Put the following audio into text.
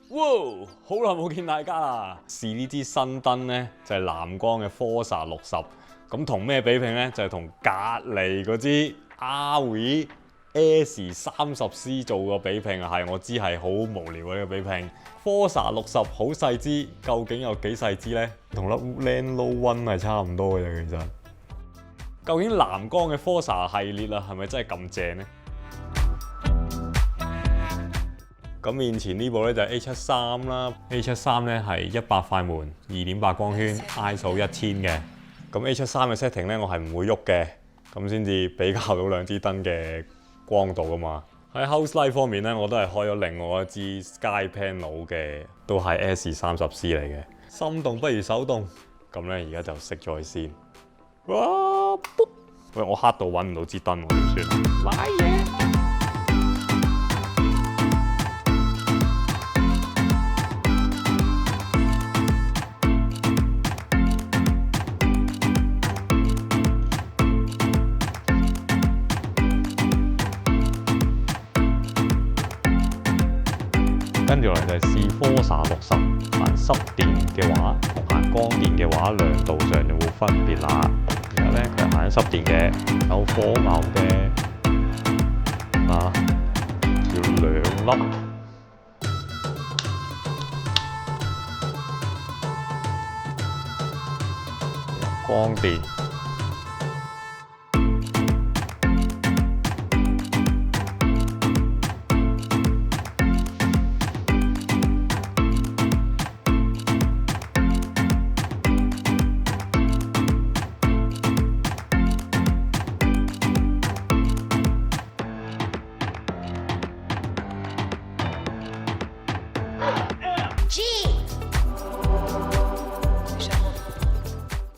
哇！好耐冇見大家啦！試呢支新燈呢，就係藍光嘅 Forza 60，咁同咩比拼呢？就係同隔離嗰支 ROE S30C 做個比拼啊！係我知係好無聊嘅呢個比拼。Forza 60好細支，究竟有幾細支呢？同粒 Lando One 係差唔多嘅啫，其實。究竟藍光嘅 Forza 系列啊，係咪真係咁正呢？咁面前呢部咧就係 A73啦 ，A73咧係100塊門、2.8光圈、ISO 1000嘅。咁 A73嘅 setting 咧我係唔會喐嘅，咁先至比較到兩支燈嘅光度啊嘛。喺 house light 方面咧，我都係開咗另外一支 Sky Panel 嘅，都係 S30C 嚟嘅。心動不如手動，咁咧而家就熄咗佢先。哇！喂，我黑到揾唔到支燈喎，點算？買嘢！跟住落嚟就係試 Forza 60，行濕電嘅話同行光電嘅話，亮度上就會分別啦。而家咧佢行濕電嘅，有火牛嘅，要2粒。光電。G